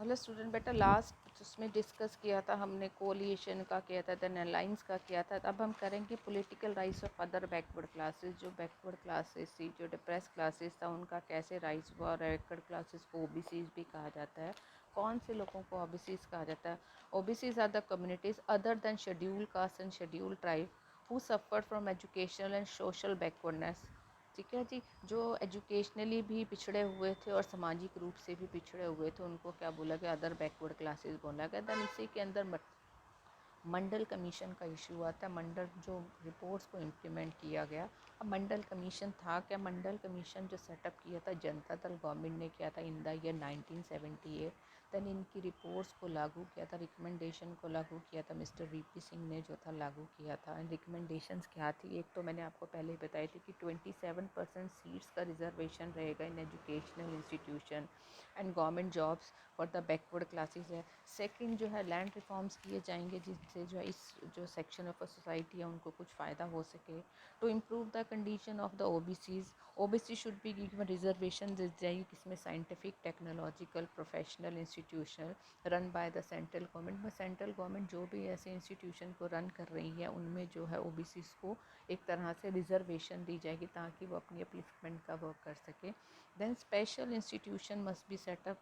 Hello student, बेटा last उसमें discuss किया था हमने, कोलिएशन का किया था, देन अलाइंस का किया था। अब हम करेंगे political rights of other backward classes. जो बैकवर्ड क्लासेस थी, जो डिप्रेस क्लासेस था, उनका कैसे राइट्स हुआ। और बैकवर्ड क्लासेस को ओबीसीज भी कहा जाता है। कौन से लोगों को ओबीसीज कहा जाता है? OBCs are the communities other than schedule caste and schedule tribe who suffer from educational and social backwardness. ठीक है जी, जो एजुकेशनली भी पिछड़े हुए थे और सामाजिक रूप से भी पिछड़े हुए थे, उनको क्या बोला गया? अदर बैकवर्ड क्लासेस बोला गया। दैन इसी के अंदर मंडल कमीशन का इशू आता है। मंडल जो रिपोर्ट्स को इम्प्लीमेंट किया गया। अब मंडल कमीशन था क्या? मंडल कमीशन जो सेटअप किया था जनता दल गवर्नमेंट ने किया था इन द ईयर 1978। दैन इनकी रिपोर्ट्स को लागू किया था, रिकमेंडेशन को लागू किया था मिस्टर वीपी सिंह ने जो था लागू किया था। एंड रिकमेंडेशंस क्या थी? एक तो मैंने आपको पहले ही बताई थी कि 27% सीट्स का रिजर्वेशन रहेगा in educational institution and government jobs for the backward classes है। सेकंड जो है लैंड रिफॉर्म्स किए जाएंगे जिससे जो है इस जो सेक्शन ऑफ अ सोसाइटी है उनको कुछ फ़ायदा हो सके। To improve the condition of the OBCs, OBC should be given reservation दी जाएगी किसमें? Scientific, technological, professional institution run by the central government में। सेंट्रल गवर्नमेंट जो भी ऐसे इंस्टीट्यूशन को रन कर रही है उनमें जो है ओबीसीज को एक तरह से रिजर्वेशन दी जाएगी ताकि वो अपनी अपलिफ्टमेंट का वर्क कर सके। Then special institution must be set up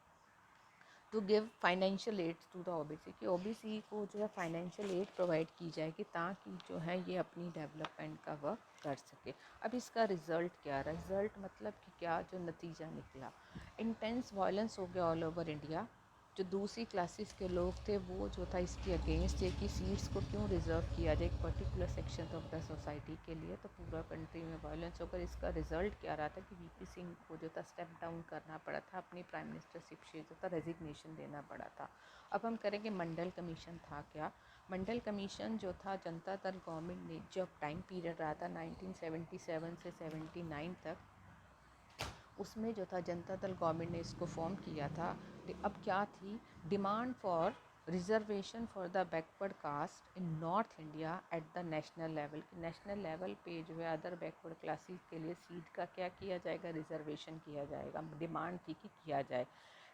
to give financial aid to the OBC, कि ओबीसी को जो है फाइनेंशियल एड प्रोवाइड की जाएगी ताकि जो है ये अपनी डेवलपमेंट का वर्क कर सके। अब इसका रिज़ल्ट क्या रहा? रिज़ल्ट मतलब कि क्या जो नतीजा निकला? इंटेंस वायलेंस हो गया ऑल ओवर इंडिया। जो दूसरी क्लासेस के लोग थे वो जो था इसके अगेंस्ट है कि सीट्स को क्यों रिज़र्व किया जाए एक particular section of the society के लिए। तो पूरा कंट्री में वायलेंस होकर इसका रिज़ल्ट क्या रहा था कि वीपी सिंह को जो था स्टेप डाउन करना पड़ा था, अपनी प्राइम मिनिस्टरशिप से जो था रेजिग्नेशन देना पड़ा था। अब हम करेंगे मंडल कमीशन था क्या? मंडल कमीशन जो था जनता दल गवर्नमेंट ने जब टाइम पीरियड रहा था 1977 से 79 तक, उसमें जो था जनता दल गवर्नमेंट ने इसको फॉर्म किया था। अब क्या थी demand for reservation for the backward caste in north India at the national level. National level पे जो है अदर बैकवर्ड क्लासेस के लिए सीट का क्या किया जाएगा? रिजर्वेशन किया जाएगा। डिमांड थी कि किया जाए।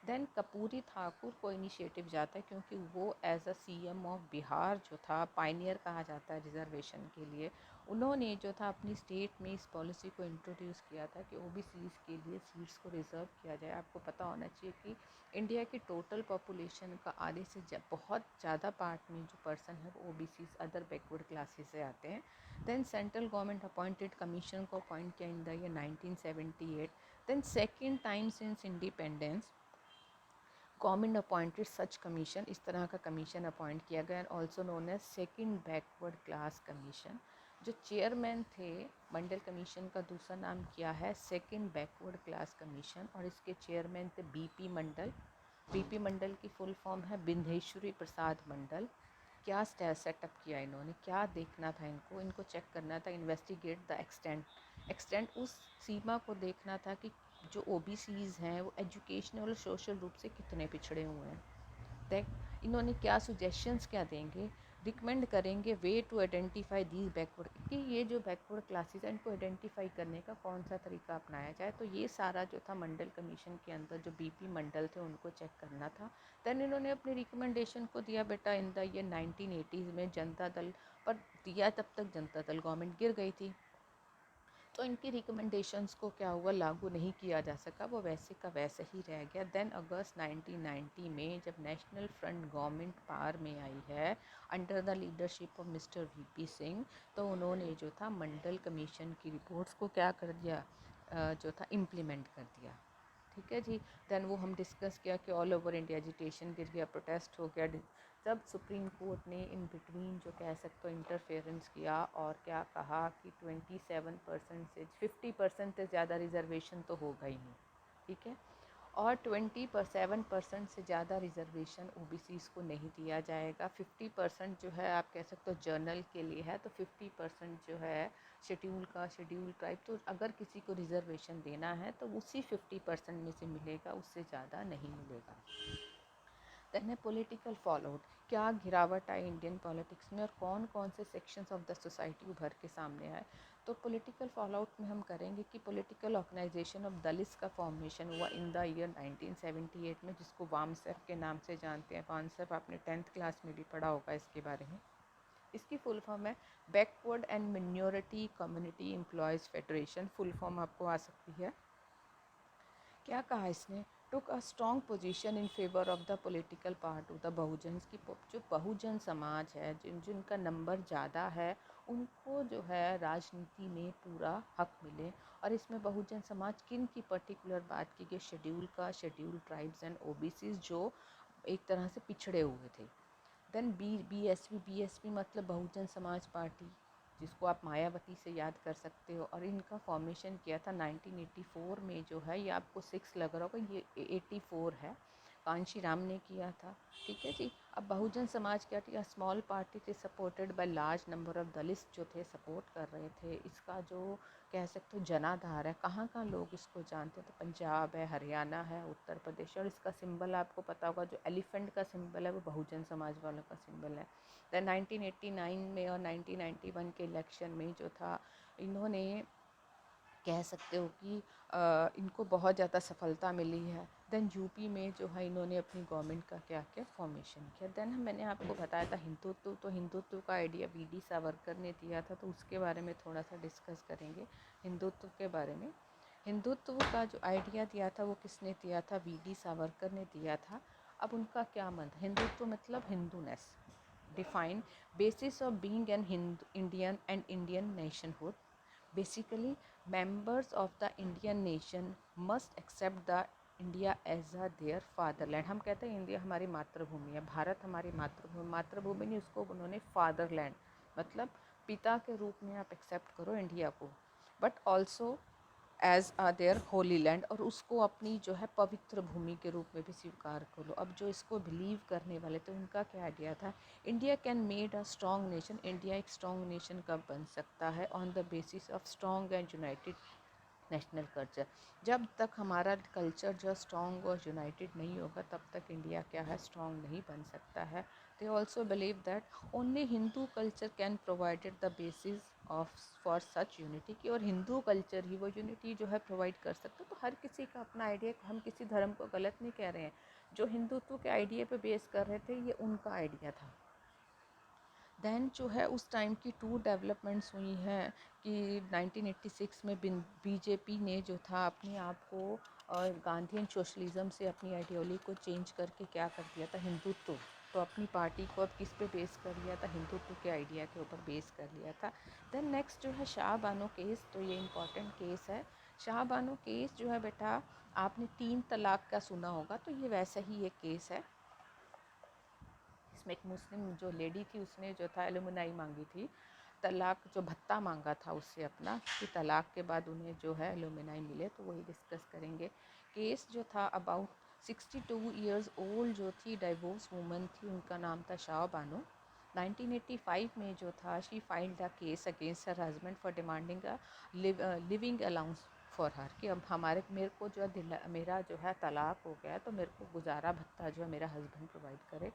देन कपूरी ठाकुर को इनिशिएटिव जाता है क्योंकि वो as a CM of Bihar जो था पायनियर कहा जाता है रिजर्वेशन के लिए। उन्होंने जो था अपनी स्टेट में इस पॉलिसी को इंट्रोड्यूस किया था कि ओबीसीज के लिए सीट्स को रिज़र्व किया जाए। आपको पता होना चाहिए कि इंडिया की टोटल पॉपुलेशन का आधे से बहुत ज़्यादा पार्ट में जो पर्सन है वो ओबीसीज अदर बैकवर्ड क्लासेस से आते हैं। Then central government appointed commission को अपॉइंट किया in the year 1978। Then second time since independence government appointed such commission, इस तरह का कमीशन अपॉइंट किया गया, and also known as second backward class commission. जो चेयरमैन थे मंडल कमीशन का दूसरा नाम क्या है? Second backward class commission. और इसके चेयरमैन थे बीपी मंडल। बीपी मंडल की फुल फॉर्म है बिंदेश्वरी प्रसाद मंडल। क्या सेटअप किया इन्होंने? क्या देखना था इनको? इनको चेक करना था, इन्वेस्टिगेट द एक्सटेंट उस सीमा को देखना था कि जो ओबीसीज हैं वो एजुकेशनल और सोशल रूप से कितने पिछड़े हुए हैं। देख इन्होंने क्या सुजेशंस क्या देंगे, रिकमेंड करेंगे way to identify these backward, कि ये जो बैकवर्ड क्लासेस हैं इनको आइडेंटिफाई करने का कौन सा तरीका अपनाया जाए। तो ये सारा जो था मंडल कमीशन के अंदर जो बीपी मंडल थे उनको चेक करना था। दैन इन्होंने अपने रिकमेंडेशन को दिया बेटा इन द ईयर 1980 में जनता दल पर दिया। तब तक जनता दल गवर्नमेंट गिर गई थी तो इनकी रिकमेंडेशंस को क्या हुआ? लागू नहीं किया जा सका, वो वैसे का वैसे ही रह गया। देन अगस्त 1990 में जब नेशनल फ्रंट गवर्नमेंट पावर में आई है under the leadership of mister VP Singh, तो उन्होंने जो था मंडल कमीशन की रिपोर्ट्स को क्या कर दिया? जो था इम्प्लीमेंट कर दिया। ठीक है जी। देन वो हम डिस्कस किया कि ऑल ओवर इंडिया एजिटेशन गिर गया, प्रोटेस्ट हो गया। तब सुप्रीम कोर्ट ने इन बिटवीन जो कह सकते हो इंटरफेरेंस किया और क्या कहा कि 27% से 50% से ज़्यादा रिजर्वेशन तो होगा ही नहीं। ठीक है, और 27% से ज़्यादा रिजर्वेशन ओबीसीज़ को नहीं दिया जाएगा। 50% जो है आप कह सकते हो जर्नल के लिए है, तो 50% जो है शेड्यूल का शेड्यूल ट्राइब। तो अगर किसी को रिजर्वेशन देना है तो उसी 50% में से मिलेगा, उससे ज़्यादा नहीं मिलेगा। देन है पॉलिटिकल फॉलोआउट, क्या गिरावट आई इंडियन पॉलिटिक्स में और कौन कौन से सेक्शंस ऑफ द सोसाइटी उभर के सामने आए। तो पॉलिटिकल फॉलोआउट में हम करेंगे कि पॉलिटिकल ऑर्गेनाइजेशन ऑफ दलित्स का फॉर्मेशन हुआ इन द ईयर 1978 में, जिसको वामसेफ के नाम से जानते हैं। वामसेफ आपने 10th क्लास में भी पढ़ा होगा इसके बारे में। इसकी फुल फॉर्म है backward and minority community employees federation, full form आपको आ सकती है। क्या कहा इसने, took a strong position in favour of the political part of the Bahujan, की जो बहुजन समाज है, जिनका नंबर ज़्यादा है, उनको जो है राजनीति में पूरा हक मिले। और इसमें बहुजन समाज किन की पर्टिकुलर बात की गई, शेड्यूल का, शेड्यूल ट्राइब्स एंड ओबीसीज जो एक तरह से पिछड़े हुए थे। देन बीएसपी मतलब बहुजन समाज पार्टी, जिसको आप मायावती से याद कर सकते हो। और इनका फॉर्मेशन किया था 1984 में, जो है ये आपको 6 लग रहा होगा, ये 84 है, कांशी राम ने किया था। ठीक है जी। अब बहुजन समाज क्या थी, स्मॉल पार्टी थी supported by large number of Dalits जो थे सपोर्ट कर रहे थे। इसका जो कह सकते हो जनाधार है, कहाँ कहाँ लोग इसको जानते हैं, तो पंजाब है, हरियाणा है, उत्तर प्रदेश। और इसका सिंबल आपको पता होगा, जो एलिफेंट का सिंबल है वो बहुजन समाज वालों का सिंबल है। दैन 1989 में और 1991 के इलेक्शन में जो था, इन्होंने कह सकते हो कि इनको बहुत ज़्यादा सफलता मिली है। देन यूपी में जो है इन्होंने अपनी गवर्नमेंट का क्या क्या फॉर्मेशन किया। देन मैंने आपको बताया था हिंदुत्व, तो हिंदुत्व का आइडिया वीडी सावरकर ने दिया था, तो उसके बारे में थोड़ा सा डिस्कस करेंगे हिंदुत्व के बारे में। हिंदुत्व का जो आइडिया दिया था वो किसने दिया था, वीडी सावरकर ने दिया था। अब उनका क्या मत, हिंदुत्व मतलब Hinduness, define basis of being an Indian and Indian nationhood. Basically, members of the Indian nation must accept the India as a their fatherland. हम कहते हैं इंडिया हमारी मातृभूमि है, भारत हमारी मातृभूमि, मातृभूमि नहीं, उसको उन्होंने फादरलैंड मतलब पिता के रूप में आप एक्सेप्ट करो इंडिया को, but also as a their holy land, और उसको अपनी जो है पवित्र भूमि के रूप में भी स्वीकार करो। अब जो इसको बिलीव करने वाले, तो उनका क्या आइडिया था, India can made a strong nation, India एक स्ट्रॉन्ग नेशन कब बन सकता है, on the basis of strong and United national culture. जब तक हमारा कल्चर जो स्ट्रॉन्ग और यूनाइटेड नहीं होगा, तब तक इंडिया क्या है, स्ट्रॉन्ग नहीं बन सकता है। They also believe that only Hindu culture can provided the basis of for such unity, की और हिंदू कल्चर ही वो यूनिटी जो है प्रोवाइड कर सकता है। तो हर किसी का अपना आइडिया, हम किसी धर्म को गलत नहीं कह रहे हैं, जो हिंदुत्व के आइडिया पे बेस कर रहे थे, ये उनका आइडिया था। दैन जो है उस टाइम की 2 डेवलपमेंट्स हुई हैं कि 1986 में बीजेपी ने जो था अपने आप को और गांधीयन सोशलिज्म से अपनी आइडियोलॉजी को चेंज करके क्या कर दिया था, हिंदुत्व, तो अपनी पार्टी को अब किस पे बेस कर लिया था, हिंदुत्व के आइडिया के ऊपर बेस कर लिया था। देन नेक्स्ट जो है शाह बानो केस, तो ये इम्पॉर्टेंट केस है। शाह बानो केस जो है बेटा, आपने 3 तलाक का सुना होगा, तो ये वैसा ही एक केस है। इसमें एक मुस्लिम जो लेडी थी, उसने जो था एलुमनाई मांगी थी, तलाक जो भत्ता मांगा था उससे अपना, कि तलाक के बाद उन्हें जो है एलुमनाई मिले, तो वही डिस्कस करेंगे। केस जो था अबाउट 62 ईयर्स ओल्ड जो थी डाइवोर्स वूमन थी, उनका नाम था शाह बानो। 1985 में जो था she filed a case against her husband for demanding a living allowance for her, कि अब मेरे को जो है मेरा जो है तलाक हो गया, तो मेरे को गुजारा भत्ता जो है मेरा हस्बैंड प्रोवाइड करे।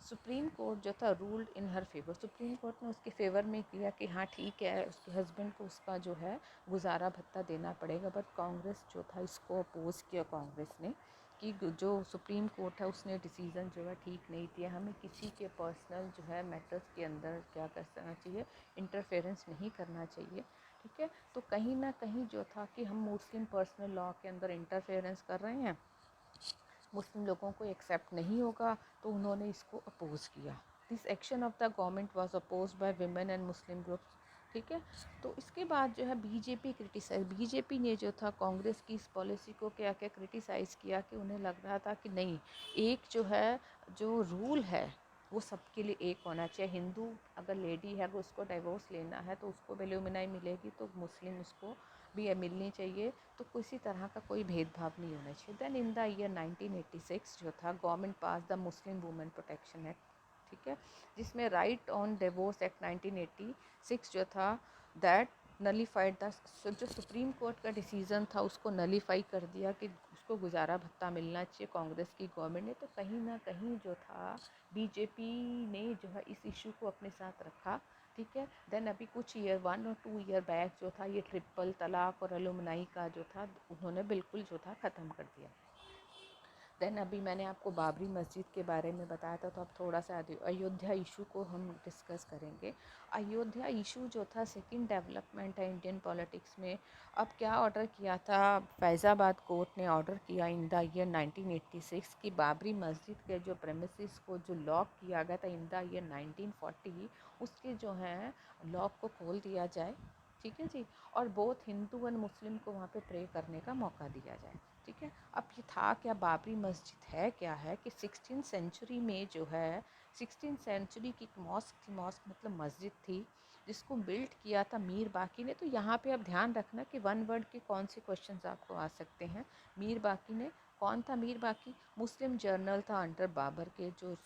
सुप्रीम कोर्ट जो था रूल्ड इन हर फेवर, सुप्रीम कोर्ट ने उसके फेवर में किया कि हाँ ठीक है, उसके हस्बैंड को उसका जो है गुजारा भत्ता देना पड़ेगा। बट कांग्रेस जो था इसको अपोज किया कांग्रेस ने, कि जो सुप्रीम कोर्ट है उसने डिसीज़न जो है ठीक नहीं दिया, हमें किसी के पर्सनल जो है मैटर्स के अंदर क्या करना चाहिए, इंटरफेरेंस नहीं करना चाहिए। ठीक है, तो कहीं ना कहीं जो था कि हम मुस्लिम पर्सनल लॉ के अंदर इंटरफेरेंस कर रहे हैं, मुस्लिम लोगों को एक्सेप्ट नहीं होगा, तो उन्होंने इसको अपोज़ किया। This action of the government was opposed by women and Muslim groups. ठीक है, तो इसके बाद जो है बीजेपी ने जो था कांग्रेस की इस पॉलिसी को क्या क्या क्रिटिसाइज़ किया, कि उन्हें लग रहा था कि नहीं, एक जो है जो रूल है वो सबके लिए एक होना चाहिए। हिंदू अगर लेडी है, अगर उसको डाइवोर्स लेना है तो उसको एलुमनाई मिलेगी, तो मुस्लिम उसको भी मिलनी चाहिए, तो किसी तरह का कोई भेदभाव नहीं होना चाहिए। देन इन द ईयर 1986 जो था government pass the Muslim women protection act. ठीक है, जिसमें राइट ऑन डिवोर्स एक्ट 1986 जो था दैट नलीफाइड द, जो सुप्रीम कोर्ट का डिसीज़न था उसको नलीफाई कर दिया, कि उसको गुजारा भत्ता मिलना चाहिए कांग्रेस की गवर्नमेंट ने, तो कहीं ना कहीं जो था बीजेपी ने जो है इस इशू को अपने साथ रखा। ठीक है, देन अभी कुछ ईयर 1 और 2 ईयर बैक जो था ये ट्रिपल तलाक और अलुमनाई का जो था उन्होंने बिल्कुल जो था ख़त्म कर दिया। देन अभी मैंने आपको बाबरी मस्जिद के बारे में बताया था, तो अब थोड़ा सा अयोध्या इशू को हम डिस्कस करेंगे। अयोध्या इशू जो था सेकंड डेवलपमेंट है इंडियन पॉलिटिक्स में। अब क्या ऑर्डर किया था, फैज़ाबाद कोर्ट ने ऑर्डर किया इन द ईयर 1986 कि बाबरी मस्जिद के जो प्रेमिसेस को जो लॉक किया गया था इन द ईयर 1940, उसके जो हैं लॉक को खोल दिया जाए। ठीक है जी, और बोथ हिंदू एंड मुस्लिम को वहाँ पे प्रे करने का मौका दिया जाए। ठीक है, अब ये था क्या, बाबरी मस्जिद है क्या है कि 16th सेंचुरी में जो है 16th सेंचुरी की एक मॉस्क थी, मॉस्क मतलब मस्जिद थी जिसको बिल्ड किया था मीर बाकी ने। तो यहाँ पे अब ध्यान रखना कि वन वर्ड के कौन से क्वेश्चंस आपको आ सकते हैं। मीर बाकी ने, कौन था मीर बाकी? मुस्लिम जर्नल था अंडर बाबर के, जो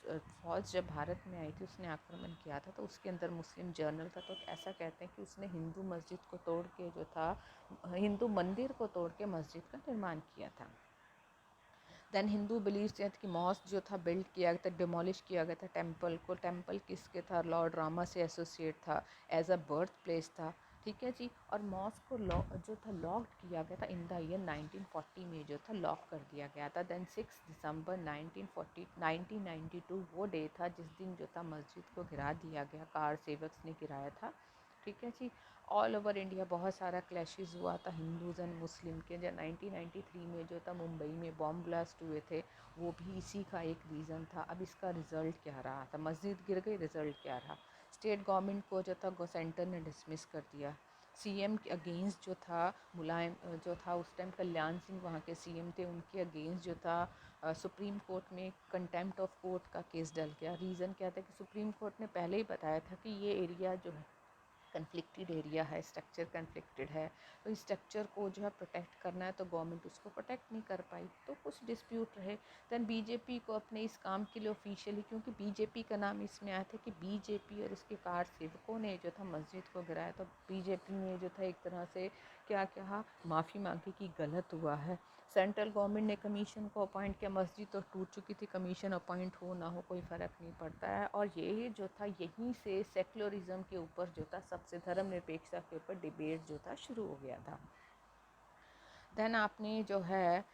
फौज जब भारत में आई थी उसने आक्रमण किया था, तो उसके अंदर मुस्लिम जर्नल था। तो ऐसा कहते हैं कि उसने हिंदू मस्जिद को तोड़ के जो था, हिंदू मंदिर को तोड़ के मस्जिद का निर्माण किया था। देन हिंदू बिलीव कि मॉस्क जो था बिल्ड किया गया था, डिमोलिश किया गया था टेम्पल को। टेम्पल किसके था? लॉर्ड रामा से एसोसिएट था, एज अ बर्थ प्लेस था। ठीक है जी, और मॉस्क को जो था लॉक्ड किया गया था इन द ईयर 1940 में जो था लॉक कर दिया गया था। देन 6 दिसंबर 1992 वो डे था जिस दिन जो था मस्जिद को गिरा दिया गया, कार सेवक्स ने गिराया था। ठीक है जी, ऑल ओवर इंडिया बहुत सारा क्लैशेस हुआ था हिंदूज़ एंड मुस्लिम के। जब 1993 में जो था मुंबई में बॉम्ब ब्लास्ट हुए थे, वो भी इसी का एक रीज़न था। अब इसका रिज़ल्ट क्या रहा था? मस्जिद गिर गई, रिज़ल्ट क्या रहा? स्टेट गवर्नमेंट को जो था सेंटर ने डिसमिस कर दिया। सीएम के अगेंस्ट जो था मुलायम जो था उस टाइम कल्याण सिंह वहाँ के सीएम थे, उनके अगेंस्ट जो था सुप्रीम कोर्ट में कंटेम्प्ट ऑफ कोर्ट का केस डल गया। रीज़न क्या था कि सुप्रीम कोर्ट ने पहले ही बताया था कि ये एरिया जो है कन्फ्लिक्टेड एरिया है, स्ट्रक्चर कन्फ्लिक्टेड है, तो इस स्ट्रक्चर को जो है प्रोटेक्ट करना है, तो गवर्नमेंट उसको प्रोटेक्ट नहीं कर पाई, तो कुछ डिस्प्यूट रहे। दैन बीजेपी को अपने इस काम के लिए ऑफिशियली, क्योंकि बीजेपी का नाम इसमें आया था कि बीजेपी और उसके कार सेवकों ने जो था मस्जिद को गिराया, तो बीजेपी ने जो था एक तरह से क्या कहा, माफ़ी मांगी कि गलत हुआ है। सेंट्रल गवर्नमेंट ने कमीशन को अपॉइंट किया, मस्जिद तो टूट चुकी थी, कमीशन अपॉइंट हो ना हो कोई फ़र्क नहीं पड़ता है। और ये जो था यहीं से सेक्युलरिज्म के ऊपर जो था, सबसे धर्मनिरपेक्षता के ऊपर डिबेट जो था शुरू हो गया था। देन आपने जो है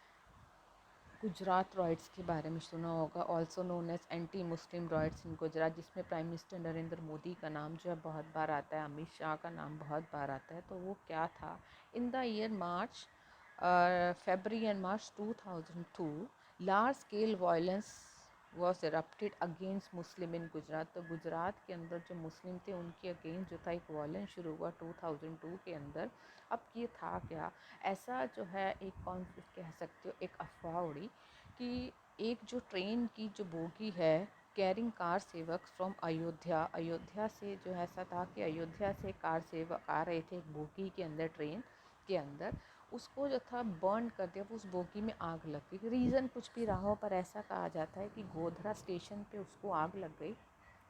गुजरात रॉयट्स के बारे में सुना होगा, also known as anti Muslim riots in Gujarat, जिसमें प्राइम मिनिस्टर नरेंद्र मोदी का नाम जो है बहुत बार आता है, अमित शाह का नाम बहुत बार आता है। तो वो क्या था, in the year March February and March 2002 large scale violence was erupted against Muslim in Gujarat. तो गुजरात के अंदर जो मुस्लिम थे उनके अगेंस्ट जो था एक वायलेंस शुरू हुआ 2002 के अंदर। अब ये था क्या, ऐसा जो है एक कौन कह सकते हो, एक अफवाह उड़ी कि एक जो ट्रेन की जो बोगी है कैरिंग कार सेवक फ्रॉम अयोध्या से, जो ऐसा था कि अयोध्या से कार सेवक आ रहे थे एक बोगी के अंदर, ट्रेन के अंदर, उसको जो था बर्न कर दिया, उस बोगी में आग लग गई। रीज़न कुछ भी रहा हो, पर ऐसा कहा जाता है कि गोधरा स्टेशन पे उसको आग लग गई,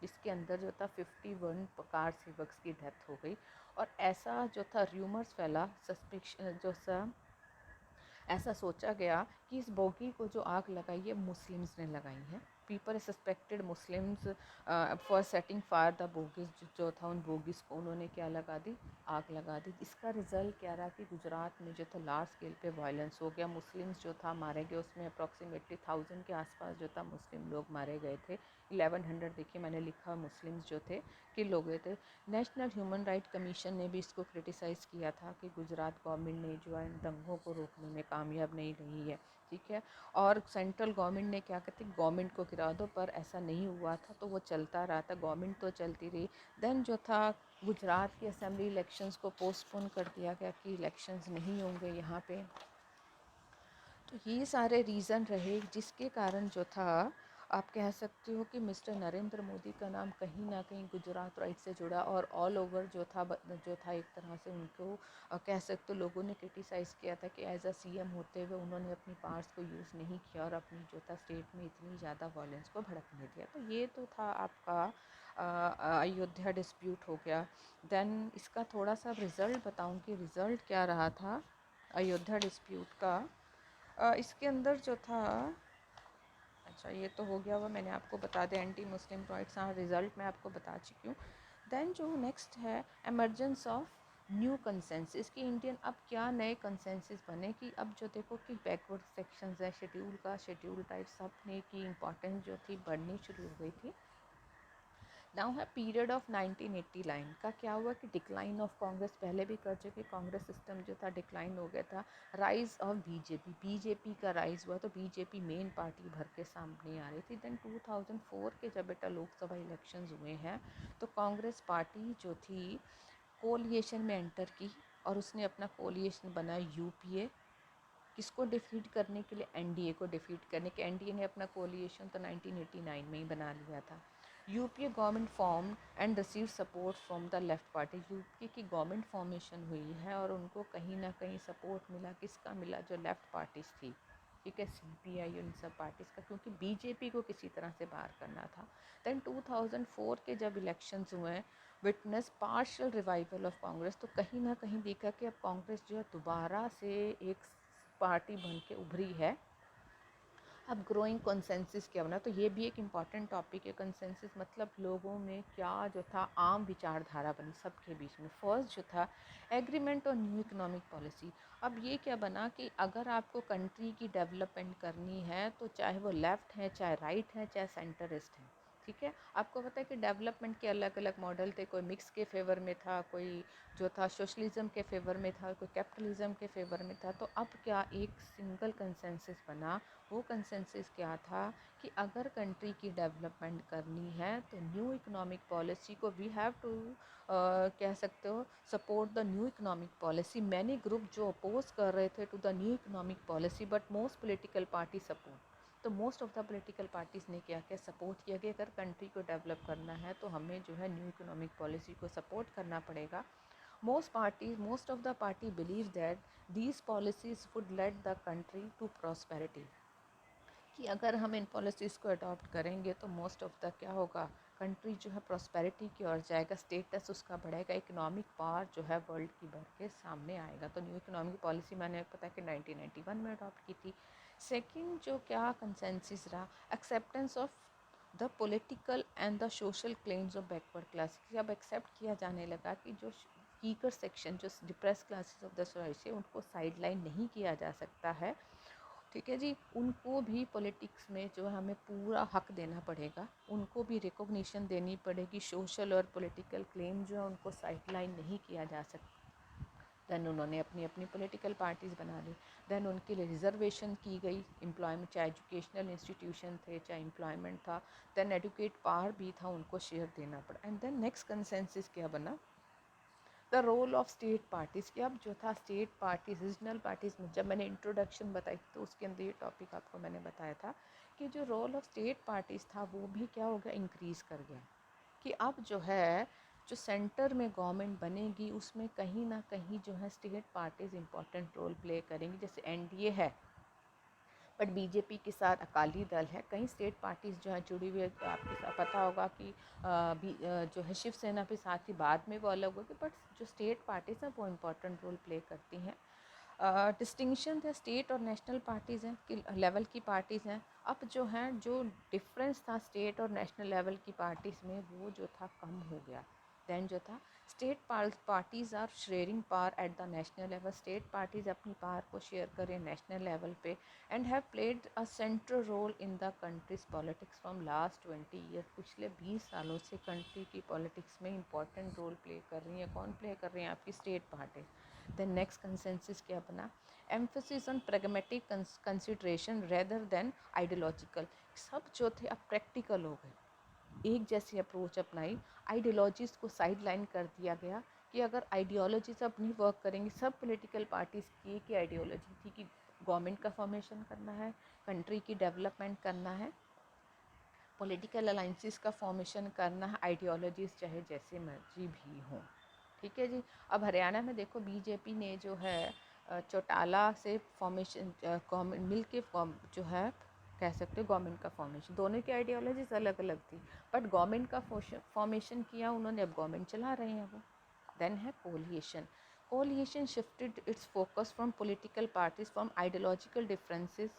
जिसके अंदर जो था 51 कार सेवक्स की डेथ हो गई। और ऐसा जो था र्यूमर्स फैला, सस्पिक्शन जो सा ऐसा सोचा गया कि इस बोगी को जो आग लगाई है मुस्लिम्स ने लगाई है। People suspected Muslims for setting fire the bogies, जो था उन बोगीज को उन्होंने क्या लगा दी, आग लगा दी। इसका रिजल्ट क्या रहा कि गुजरात में जो था लार्ज स्केल पे वायलेंस हो गया, मुस्लिम्स जो था मारे गए, उसमें अप्रॉक्सीमेटली 1000 के आसपास जो था मुस्लिम लोग मारे गए थे। 1100 देखिए मैंने लिखा मुस्लिम्स जो थे किल हो गए थे। नेशनल ह्यूमन राइट कमीशन ने भी इसको क्रिटिसाइज़ किया था कि गुजरात गवर्नमेंट ने जो है इन दंगों को रोकने में कामयाब नहीं रही है। ठीक है, और सेंट्रल गवर्नमेंट ने क्या कहते हैं, गवर्नमेंट को गिरा दो, पर ऐसा नहीं हुआ था, तो वो चलता रहा था, गवर्नमेंट तो चलती रही। देन जो था गुजरात के असेंबली इलेक्शंस को पोस्टपोन कर दिया गया कि इलेक्शंस नहीं होंगे यहाँ पे। तो ये सारे रीज़न रहे जिसके कारण जो था आप कह सकते हो कि मिस्टर नरेंद्र मोदी का नाम कहीं ना कहीं गुजरात राइट से जुड़ा, और ऑल ओवर जो था एक तरह से उनको कह सकते हो लोगों ने क्रिटिसाइज़ किया था कि एज अ सीएम होते हुए उन्होंने अपनी पावर्स को यूज़ नहीं किया और अपनी जो था स्टेट में इतनी ज़्यादा वायलेंस को भड़कने दिया। तो ये तो था आपका अयोध्या डिस्प्यूट हो गया। देन इसका थोड़ा सा रिज़ल्ट बताऊँ कि रिज़ल्ट क्या रहा था अयोध्या डिस्प्यूट का। इसके अंदर जो था, अच्छा ये तो हो गया हुआ, मैंने आपको बता दिया एंटी मुस्लिम पॉइंट्स, हाँ रिज़ल्ट मैं आपको बता चुकी हूँ। देन जो नेक्स्ट है एमरजेंस ऑफ न्यू कंसेंसस कि इंडियन अब क्या नए कंसेंसस बने, कि अब जो देखो कि बैकवर्ड सेक्शंस है, शेड्यूल टाइप सब ने की इम्पोर्टेंस जो थी बढ़नी शुरू हो गई थी। नाउ है पीरियड ऑफ 1980 लाइन का क्या हुआ कि डिक्लाइन ऑफ कांग्रेस, पहले भी कर चुके, कांग्रेस सिस्टम जो था डिक्लाइन हो गया था। राइज ऑफ बीजेपी का राइज हुआ, तो बीजेपी मेन पार्टी भर के सामने आ रही थी। देन 2004 के जब बेटा लोकसभा इलेक्शंस हुए हैं तो कांग्रेस पार्टी जो थी कोलिएशन में एंटर की और उसने अपना कोलिएशन बनाया यूपीए, किसको डिफीट करने के लिए, एनडीए को डिफीट करने के। एनडीए ने अपना कोलिएशन तो 1989 में ही बना लिया था। UPA government form and receive support from the left party, UPA की गवर्नमेंट फॉर्मेशन हुई है और उनको कहीं ना कहीं सपोर्ट मिला, किसका मिला, जो लेफ्ट पार्टीज थी, ठीक है, सीपीआई, उन सब पार्टीज़ का, क्योंकि बीजेपी को किसी तरह से बाहर करना था। देन 2004 के जब इलेक्शंस हुए, witness partial revival of Congress, तो कहीं ना कहीं देखा कि अब कांग्रेस जो है दोबारा से एक पार्टी बन के उभरी है। अब ग्रोइंग कंसेंसस क्या बना, तो ये भी एक इम्पॉर्टेंट टॉपिक है। कंसेंसस मतलब लोगों में क्या जो था आम विचारधारा बनी सबके बीच में। फर्स्ट जो था एग्रीमेंट और न्यू इकोनॉमिक पॉलिसी। अब ये क्या बना कि अगर आपको कंट्री की डेवलपमेंट करनी है तो चाहे वो लेफ़्ट है, चाहे राइट है, चाहे सेंटरिस्ट है, ठीक है। आपको पता है कि डेवलपमेंट के अलग अलग मॉडल थे, कोई मिक्स के फेवर में था, कोई जो था सोशलिज्म के फेवर में था, कोई कैपिटलिज्म के फेवर में था। तो अब क्या एक सिंगल कंसेंसस बना, वो कंसेंसस क्या था कि अगर कंट्री की डेवलपमेंट करनी है तो न्यू इकोनॉमिक पॉलिसी को वी हैव टू कह सकते हो support the new economic policy. Many group जो अपोज कर रहे थे to the new economic policy, but most political party support, तो most of the political parties ने क्या क्या सपोर्ट किया कि अगर कंट्री को डेवलप करना है तो हमें जो है न्यू इकोनॉमिक पॉलिसी को सपोर्ट करना पड़ेगा। most of the party believe that these policies would lead the country to prosperity, कि अगर हम इन पॉलिसीज़ को अडॉप्ट करेंगे तो मोस्ट ऑफ द क्या होगा, कंट्री जो है प्रॉस्पेरिटी की ओर जाएगा, स्टेटस उसका बढ़ेगा, इकोनॉमिक पावर जो है वर्ल्ड की बढ़ के सामने आएगा। तो न्यू इकोनॉमिक पॉलिसी मैंने पता है कि 1991 में अडॉप्ट की थी। सेकंड जो क्या कंसेंसस रहा, acceptance of the political and the social claims of backward class, अब एक्सेप्ट किया जाने लगा कि जो वीकर सेक्शन, जो depress classes of the society, उनको साइडलाइन नहीं किया जा सकता है, ठीक है जी। उनको भी पॉलिटिक्स में जो है हमें पूरा हक देना पड़ेगा, उनको भी रिकॉग्निशन देनी पड़ेगी, सोशल और पॉलिटिकल क्लेम जो है उनको साइडलाइन नहीं किया जा सकता। देन उन्होंने अपनी अपनी पॉलिटिकल पार्टीज़ बना ली। देन उनके लिए रिजर्वेशन की गई, एम्प्लॉयमेंट, चाहे एजुकेशनल इंस्टीट्यूशन थे, चाहे एम्प्लॉयमेंट था। देन एडुकेट पावर भी था, उनको शेयर देना पड़ा। एंड देन नेक्स्ट कंसेंसस क्या बना, the role of state parties, कि अब जो था स्टेट पार्टीज, रीजनल पार्टीज़ में, जब मैंने इंट्रोडक्शन बताई तो उसके अंदर ये टॉपिक आपको मैंने बताया था कि जो रोल ऑफ स्टेट पार्टीज़ था वो भी क्या हो गया, इंक्रीज़ कर गया। कि अब जो है जो सेंटर में गवर्नमेंट बनेगी उसमें कहीं ना कहीं जो है state parties important role play करेंगी। जैसे एनडीए है बट बीजेपी के साथ अकाली दल है, कई स्टेट पार्टीज़ जो हैं जुड़ी हुई है। तो आपको पता होगा कि जो है शिवसेना भी साथ ही बाद में वो अलग होगी, बट जो स्टेट पार्टीज़ हैं वो इम्पोर्टेंट रोल प्ले करती हैं। डिस्टिंक्शन है स्टेट और नेशनल पार्टीज़ हैं कि लेवल की पार्टीज़ हैं। अब जो हैं जो डिफरेंस था स्टेट और नेशनल लेवल की पार्टीज़ में वो जो था कम हो गया। दैन जो था state parties are sharing power at the national level, state parties अपनी पावर को शेयर करें नेशनल लेवल पे, and have played a central role in the country's politics from last 20 year, पिछले 20 सालों से कंट्री की पॉलिटिक्स में इंपॉर्टेंट रोल प्ले कर रही हैं। कौन प्ले कर रही हैं, आपकी state parties. Then next consensus क्या बना, emphasis on pragmatic consideration rather than ideological, सब जो थे अब प्रैक्टिकल हो गए, एक जैसी अप्रोच अपनाई, आइडियोलॉजीज़ को साइड लाइन कर दिया गया कि अगर आइडियोलॉजी सब नहीं वर्क करेंगी, सब पॉलिटिकल पार्टीज़ की एक आइडियोलॉजी थी कि गवर्नमेंट का फॉर्मेशन करना है, कंट्री की डेवलपमेंट करना है, पॉलिटिकल अलाइंसेस का फॉर्मेशन करना है, आइडियोलॉजीज़ चाहे जैसे मर्जी भी हों, ठीक है जी। अब हरियाणा में देखो बीजेपी ने जो है चौटाला से फॉर्मेशन मिल के जो है कह सकते हो गवर्नमेंट का फॉर्मेशन, दोनों की आइडियोलॉजीज अलग अलग थी बट गवर्नमेंट का फॉर्मेशन किया उन्होंने, अब गवर्नमेंट चला रहे हैं वो। देन है coalition, Coalition shifted its focus from political parties from ideological differences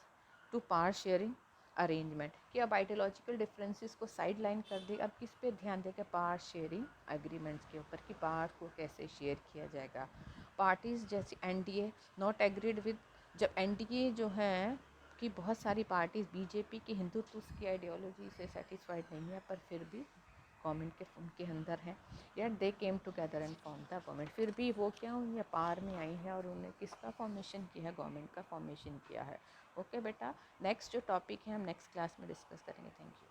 to power sharing arrangement, कि अब आइडियोलॉजिकल डिफरेंसेस को साइड लाइन कर दी, अब किस पे ध्यान देगा, पावर शेयरिंग एग्रीमेंट्स के ऊपर, कि पावर को कैसे शेयर किया जाएगा। पार्टीज़ जैसे एनडीए नॉट एग्रीड विद, जब एनडीए जो है कि बहुत सारी पार्टीज़ बीजेपी की हिंदुत्व की आइडियोलॉजी से सेटिस्फाइड नहीं है, पर फिर भी गवर्नमेंट के उनके अंदर हैं, यार they came together and form the government, फिर भी वो क्या हुई है, पार में आई है और उन्होंने किसका फॉर्मेशन किया है, गवर्नमेंट का फॉर्मेशन किया है। ओके बेटा, नेक्स्ट जो टॉपिक है हम नेक्स्ट क्लास में डिस्कस करेंगे। Thank you.